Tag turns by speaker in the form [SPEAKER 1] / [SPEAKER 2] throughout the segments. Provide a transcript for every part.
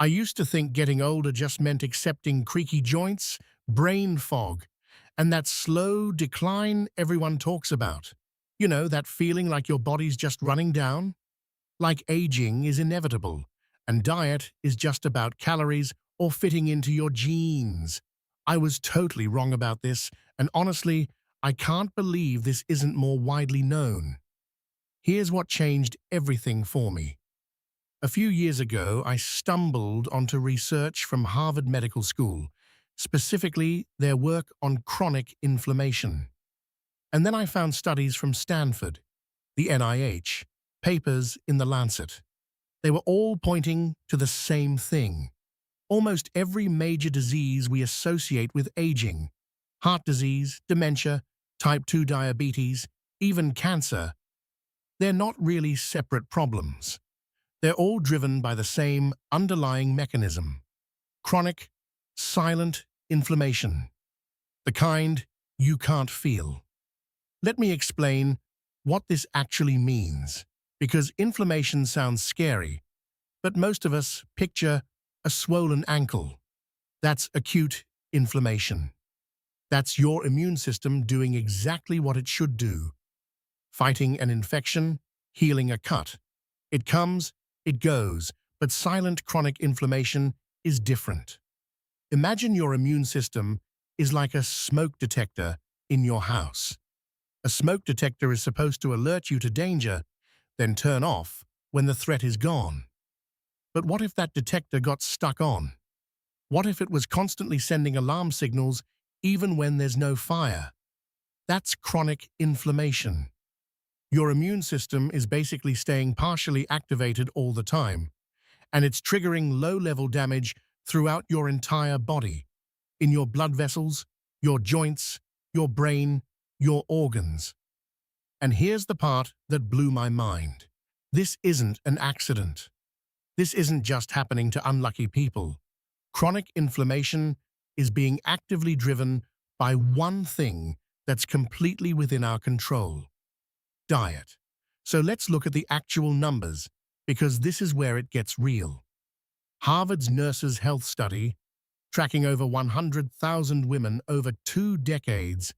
[SPEAKER 1] I used to think getting older just meant accepting creaky joints, brain fog, and that slow decline everyone talks about. You know, that feeling like your body's just running down? Like aging is inevitable, and diet is just about calories or fitting into your genes. I was totally wrong about this, and honestly, I can't believe this isn't more widely known. Here's what changed everything for me. A few years ago, I stumbled onto research from Harvard Medical School, specifically their work on chronic inflammation. And then I found studies from Stanford, the NIH, papers in The Lancet. They were all pointing to the same thing. Almost every major disease we associate with aging, heart disease, dementia, type 2 diabetes, even cancer, they're not really separate problems. They're all driven by the same underlying mechanism: chronic, silent inflammation, the kind you can't feel. Let me explain what this actually means, because inflammation sounds scary, but most of us picture a swollen ankle. That's acute inflammation. That's your immune system doing exactly what it should do: fighting an infection, healing a cut. It comes, it goes, but silent chronic inflammation is different. Imagine your immune system is like a smoke detector in your house. A smoke detector is supposed to alert you to danger, then turn off when the threat is gone. But what if that detector got stuck on? What if it was constantly sending alarm signals even when there's no fire? That's chronic inflammation. Your immune system is basically staying partially activated all the time, and it's triggering low-level damage throughout your entire body, in your blood vessels, your joints, your brain, your organs. And here's the part that blew my mind. This isn't an accident. This isn't just happening to unlucky people. Chronic inflammation is being actively driven by one thing that's completely within our control: diet. So let's look at the actual numbers, because this is where it gets real. Harvard's Nurses' Health Study, tracking over 100,000 women over 2 decades,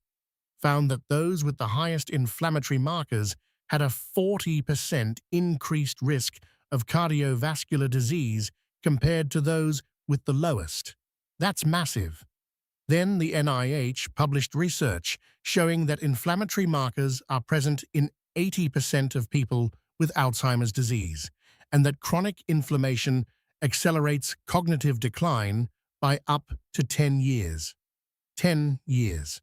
[SPEAKER 1] found that those with the highest inflammatory markers had a 40% increased risk of cardiovascular disease compared to those with the lowest. That's massive. Then the NIH published research showing that inflammatory markers are present in 80% of people with Alzheimer's disease, and that chronic inflammation accelerates cognitive decline by up to 10 years. 10 years.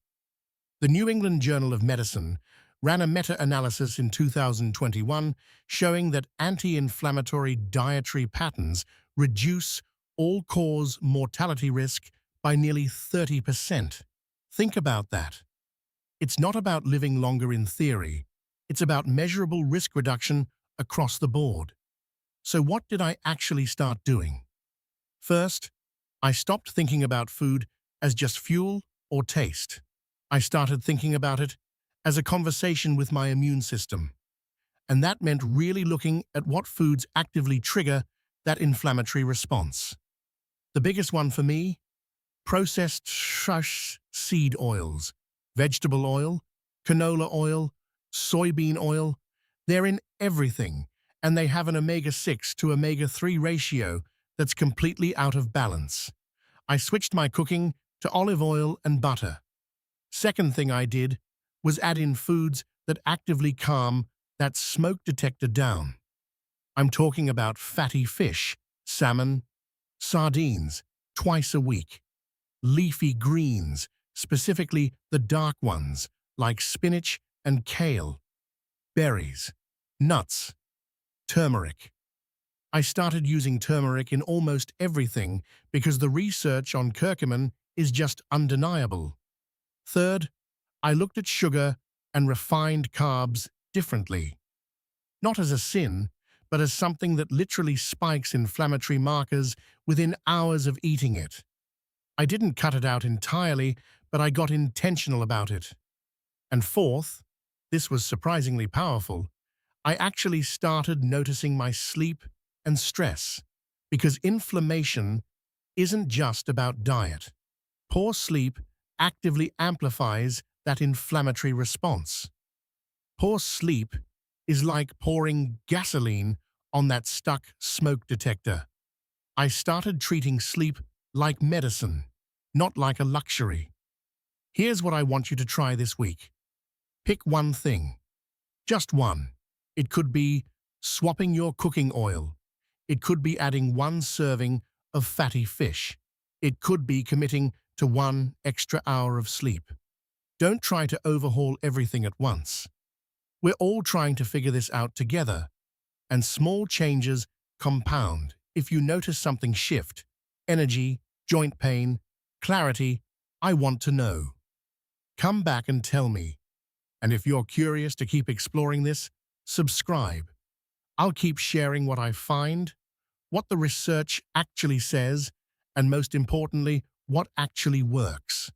[SPEAKER 1] The New England Journal of Medicine ran a meta-analysis in 2021 showing that anti-inflammatory dietary patterns reduce all-cause mortality risk by nearly 30%. Think about that. It's not about living longer in theory. It's about measurable risk reduction across the board. So what did I actually start doing? First, I stopped thinking about food as just fuel or taste. I started thinking about it as a conversation with my immune system. And that meant really looking at what foods actively trigger that inflammatory response. The biggest one for me: processed seed oils, vegetable oil, canola oil, soybean oil. They're in everything, and they have an omega-6 to omega-3 ratio that's completely out of balance. I switched my cooking to olive oil and butter. Second thing I did was add in foods that actively calm that smoke detector down. I'm talking about fatty fish, salmon, sardines, twice a week. Leafy greens, specifically the dark ones, like spinach and kale. Berries, nuts, turmeric. I started using turmeric in almost everything because the research on curcumin is just undeniable. Third, I looked at sugar and refined carbs differently. Not as a sin, but as something that literally spikes inflammatory markers within hours of eating it. I didn't cut it out entirely, but I got intentional about it. And fourth, this was surprisingly powerful, I actually started noticing my sleep and stress. Because inflammation isn't just about diet. Poor sleep actively amplifies that inflammatory response. Poor sleep is like pouring gasoline on that stuck smoke detector. I started treating sleep like medicine, not like a luxury. Here's what I want you to try this week. Pick one thing. Just one. It could be swapping your cooking oil. It could be adding one serving of fatty fish. It could be committing to 1 extra hour of sleep. Don't try to overhaul everything at once. We're all trying to figure this out together, and small changes compound. If you notice something shift, energy, joint pain, clarity, I want to know. Come back and tell me. And if you're curious to keep exploring this, subscribe. I'll keep sharing what I find, what the research actually says, and most importantly, what actually works.